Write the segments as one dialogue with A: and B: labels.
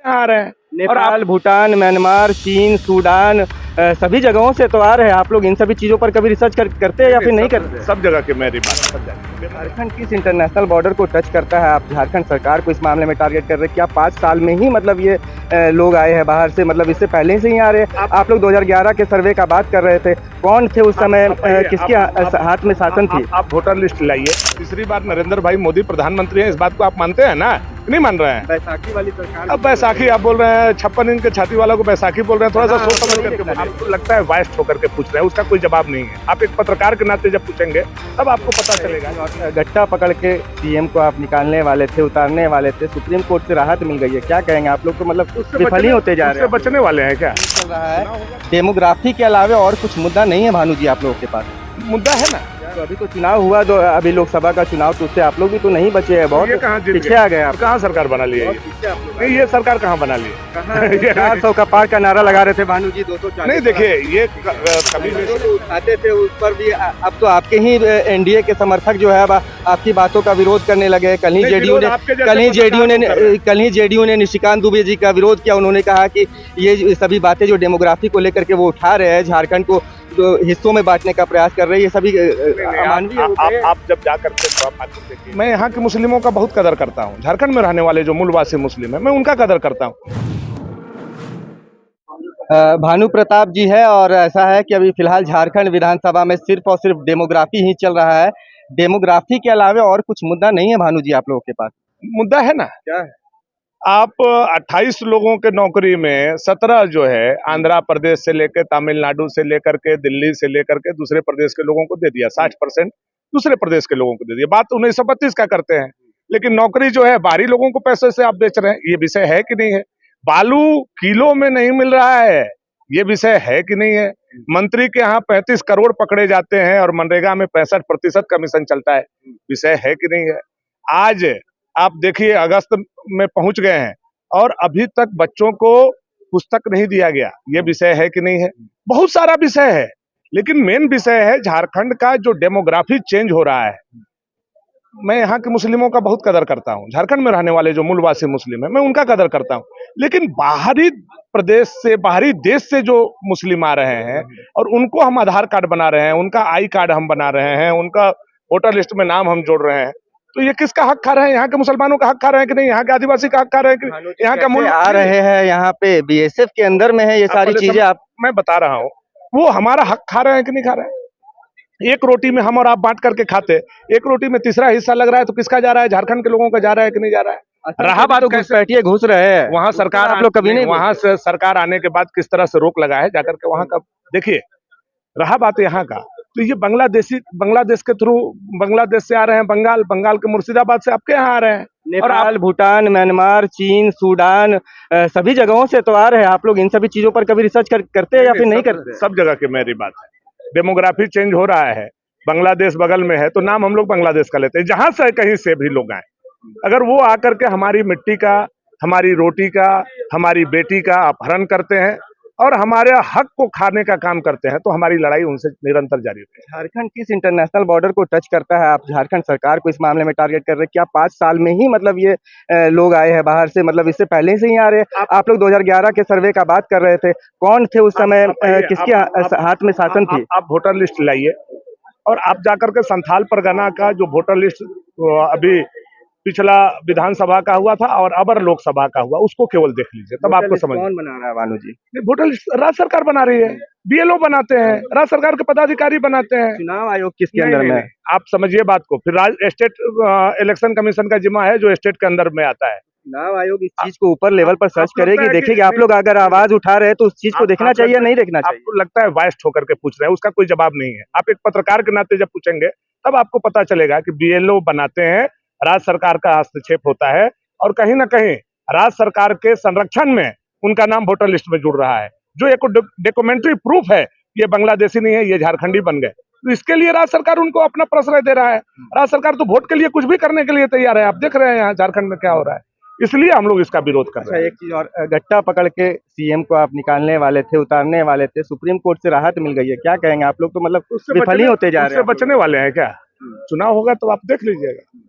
A: आ रहे हैं। और
B: नेपाल, भूटान, म्यांमार, चीन, सूडान सभी जगहों से तो आ रहे हैं। आप लोग इन सभी चीज़ों पर कभी रिसर्च करते हैं या फिर नहीं करते?
A: सब जगह की मेरी बात सब जगह।
B: झारखंड किस इंटरनेशनल बॉर्डर को टच करता है? आप झारखंड सरकार को इस मामले में टारगेट कर रहे हैं? क्या 5 साल में ही मतलब ये लोग आए हैं बाहर से, मतलब इससे पहले से ही आ रहे हैं? आप लोग 2011 के सर्वे का बात कर रहे थे, कौन थे उस समय, किसके हाथ में शासन थी?
A: आप वोटर लिस्ट लाइए। तीसरी बार नरेंद्र भाई मोदी प्रधानमंत्री हैं, इस बात को आप मानते हैं ना? नहीं मान रहे हैं?
B: बैसाखी वाली सरकार।
A: अब बैसाखी आप बोल रहे हैं, 56 इंच के छाती वाला को बैसाखी बोल रहे हैं। थोड़ा सा सोच समझ करके बोलिए। आपको लगता है वाइस्ट होकर के पूछ रहे हैं, उसका कोई जवाब नहीं है। आप एक पत्रकार के नाते जब पूछेंगे तब आपको पता चलेगा।
B: गट्टा पकड़ के सीएम को आप निकालने वाले थे, उतारने वाले थे, सुप्रीम कोर्ट से राहत मिल गई है, क्या कहेंगे आप लोग? तो मतलब विफल ही होते जा रहे हैं।
A: बचने वाले हैं क्या?
B: चल रहा है डेमोग्राफी के अलावा और कुछ मुद्दा नहीं है भानु जी आप लोगों के पास?
A: मुद्दा है ना,
B: तो अभी तो चुनाव हुआ, तो अभी लोकसभा का चुनाव, तो उससे आप लोग भी तो नहीं बचे हैं, बहुत पीछे आ गए आप।
A: कहाँ सरकार बना ली है? ये सरकार कहाँ बना ली है?
B: 400 का पार का नारा लगा रहे थे भानु जी, 240।
A: नहीं देखिए, ये कभी
B: उठाते थे उस पर भी। अब तो आपके ही एनडीए के समर्थक जो है आपकी बातों का विरोध करने लगे। कल ही जेडीयू ने निशिकांत दुबे जी का विरोध किया। उन्होंने कहा कि ये सभी बातें जो डेमोग्राफी को लेकर के वो उठा रहे हैं, झारखंड को तो हिस्सों में बांटने का प्रयास कर रहे हैं, ये सभी
A: आप जब जा करके तो आप देखिए, मैं यहाँ के मुस्लिमों का बहुत कदर करता हूँ। झारखंड में रहने वाले जो मूलवासी मुस्लिम है, मैं उनका कदर करता हूँ।
B: भानु प्रताप जी है, और ऐसा है कि अभी फिलहाल झारखंड विधानसभा में सिर्फ और सिर्फ डेमोग्राफी ही चल रहा है। डेमोग्राफी के अलावा और कुछ मुद्दा नहीं है भानु जी आप लोगों के पास?
A: मुद्दा है ना,
B: क्या है?
A: आप 28 लोगों के नौकरी में 17 जो है आंध्र प्रदेश से लेकर, तमिलनाडु से लेकर के, दिल्ली से लेकर के दूसरे प्रदेश के लोगों को दे दिया। 60% दूसरे प्रदेश के लोगों को दे दिया। बात 1932 का करते हैं, लेकिन नौकरी जो है बाहरी लोगों को पैसे से आप बेच रहे हैं। ये विषय है कि नहीं है? बालू किलो में नहीं मिल रहा है, ये विषय है कि नहीं है? मंत्री के यहाँ 35 करोड़ पकड़े जाते हैं और मनरेगा में 65% कमीशन चलता है, विषय है कि नहीं है? आज आप देखिए, अगस्त में पहुंच गए हैं और अभी तक बच्चों को पुस्तक नहीं दिया गया, ये विषय है कि नहीं है? बहुत सारा विषय है, लेकिन मेन विषय है झारखंड का जो डेमोग्राफी चेंज हो रहा है। मैं यहाँ के मुस्लिमों का बहुत कदर करता हूँ। झारखंड में रहने वाले जो मूलवासी मुस्लिम है, मैं उनका कदर करता हूँ। लेकिन बाहरी प्रदेश से, बाहरी देश से जो मुस्लिम आ रहे हैं और उनको हम आधार कार्ड बना रहे हैं, उनका आई कार्ड हम बना रहे हैं, उनका वोटर लिस्ट में नाम हम जोड़ रहे हैं, तो ये किसका हक खा रहे हैं? यहाँ के मुसलमानों का हक खा रहे हैं कि नहीं? यहाँ के आदिवासी का हक खा रहे हैं कि यहाँ का मूल
B: आ रहे हैं? यहाँ पे बीएसएफ के अंदर में है ये सारी चीजें। आप
A: मैं बता रहा हूँ, वो हमारा हक खा रहे हैं कि नहीं खा रहे हैं? एक रोटी में हम और आप बांट करके खाते, एक रोटी में तीसरा हिस्सा लग रहा है, तो किसका जा रहा है? झारखंड के लोगों का जा रहा है कि नहीं जा रहा है? रहा बात
B: घुसपैठिए घुस रहे हैं
A: वहाँ सरकार, आप लोग कभी नहीं, वहां से सरकार आने के बाद किस तरह से रोक लगा है जाकर के वहां का देखिए। रहा बात यहाँ का, तो ये बांग्लादेश के थ्रू, बांग्लादेश से आ रहे हैं, बंगाल के मुर्शिदाबाद से आपके यहाँ आ रहे हैं।
B: नेपाल, भूटान, म्यांमार, चीन, सूडान सभी जगहों से तो आ रहे हैं। आप लोग इन सभी चीजों पर कभी रिसर्च करते हैं या फिर नहीं करते?
A: सब जगह की मेरी बात है। डेमोग्राफी चेंज हो रहा है, बांग्लादेश बगल में है तो नाम हम लोग बांग्लादेश का लेते हैं। जहां से कहीं से भी लोग आए, अगर वो आकर के हमारी मिट्टी का, हमारी रोटी का, हमारी बेटी का अपहरण करते हैं और हमारे हक को खाने का काम करते हैं, तो हमारी लड़ाई उनसे निरंतर जारी है।
B: झारखंड किस इंटरनेशनल बॉर्डर को टच करता है? आप झारखंड सरकार को इस मामले में टारगेट कर रहे हैं? क्या 5 साल में ही मतलब ये लोग आए हैं बाहर से, मतलब इससे पहले से ही आ रहे हैं? आप लोग 2011 के सर्वे का बात कर रहे थे, कौन थे उस समय, किसके हाथ में शासन थी?
A: आप वोटर लिस्ट लाइए और आप जाकर के संथाल परगना का जो वोटर लिस्ट अभी पिछला विधानसभा का हुआ था और अबर लोकसभा का हुआ, उसको केवल देख लीजिए, तब आपको समझ।
B: कौन बना रहा है भानु जी?
A: वोटर लिस्ट राज्य सरकार बना रही है, बीएलओ बनाते हैं, राज्य सरकार के पदाधिकारी बनाते हैं।
B: चुनाव आयोग किसके अंदर में?
A: आप समझिए बात को, फिर स्टेट इलेक्शन कमीशन का जिम्मा है जो स्टेट के अंदर में आता है।
B: चुनाव आयोग इस चीज को ऊपर लेवल पर सर्च करेगी, देखेगी। आप लोग अगर आवाज उठा रहे हैं तो उस चीज को देखना चाहिए, नहीं देखना चाहिए?
A: आपको लगता है वाइस्ट होकर के पूछ रहे हैं, उसका कोई जवाब नहीं है। आप एक पत्रकार के नाते जब पूछेंगे तब आपको पता चलेगा कि बीएलओ बनाते हैं, राज्य सरकार का हस्तक्षेप होता है और कहीं ना कहीं राज्य सरकार के संरक्षण में उनका नाम वोटर लिस्ट में जुड़ रहा है, जो एक डॉक्यूमेंट्री प्रूफ है। ये बांग्लादेशी नहीं है, ये झारखंडी बन गए, तो इसके लिए राज्य सरकार उनको अपना प्रश्रय दे रहा है। राज्य सरकार तो वोट के लिए कुछ भी करने के लिए तैयार है। आप देख रहे हैं यहाँ झारखंड में क्या हो रहा है, इसलिए हम लोग इसका विरोध कर रहे हैं।
B: एक चीज और, गट्टा पकड़ के सीएम को आप निकालने वाले थे, उतारने वाले थे, सुप्रीम कोर्ट से राहत मिल गई है, क्या कहेंगे आप लोग? तो मतलब विफल ही होते जा रहे हैं।
A: बचने वाले हैं क्या? चुनाव होगा तो आप देख लीजिएगा।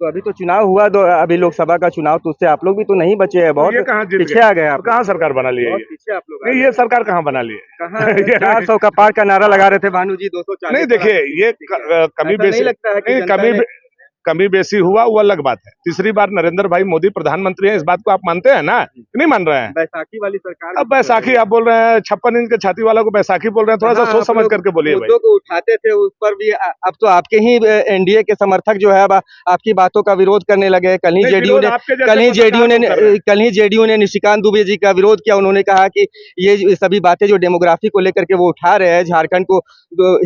B: तो अभी तो चुनाव हुआ, तो अभी लोकसभा का चुनाव, तो उससे आप लोग भी तो नहीं बचे हैं, बहुत
A: ये कहाँ जीत
B: पीछे
A: गए?
B: आ गए आप।
A: कहाँ सरकार बना ली है
B: बहुत
A: ये?
B: पीछे आप लोग आ
A: नहीं,
B: गए।
A: ये सरकार कहाँ बना ली है?
B: कहाँ 400 का पार का नारा लगा रहे थे भानु जी, 240
A: नहीं, देखिए, ये कमी
B: ऐसा नहीं
A: बेसी
B: लगता है कि
A: नहीं,
B: जनता ने
A: कमी बेसी हुआ वो अलग बात है। तीसरी बार नरेंद्र भाई मोदी प्रधानमंत्री हैं, इस बात को आप मानते हैं ना, कि नहीं मान रहे हैं?
B: बैसाखी वाली सरकार
A: अब बैसाखी आप बोल रहे हैं, 56 इंच के छाती वाला को बैसाखी बोल रहे हैं, थोड़ा सा
B: हाँ,
A: सोच
B: आप
A: समझ
B: लोग
A: करके बोलिए भाई।
B: मुद्दों को उठाते थे, उस पर भी अब तो आपके ही एनडीए के समर्थक जो है अब आपकी बातों का विरोध करने लगे हैं।
A: नहीं, विरोध आपके जैसे पत्रकार कर रहे हैं।
B: कल ही जेडीयू ने निशिकांत दुबे जी का विरोध किया। उन्होंने कहा कि ये सभी बातें जो डेमोग्राफी को लेकर के वो उठा रहे हैं, झारखंड को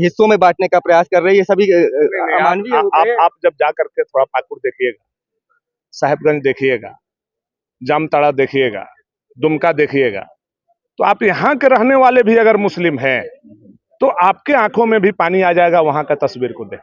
B: हिस्सों में बांटने का प्रयास कर रहे हैं, ये सभी
A: नहीं,
B: अमानवीय हो गए हैं।
A: आप जब जा करके थोड़ा पाकुड़ देखिएगा, साहेबगंज देखिएगा, जामताड़ा देखिएगा, दुमका देखिएगा, तो आप यहाँ के रहने वाले भी अगर मुस्लिम हैं तो आपके आंखों में भी पानी आ जाएगा वहां का तस्वीर को देख।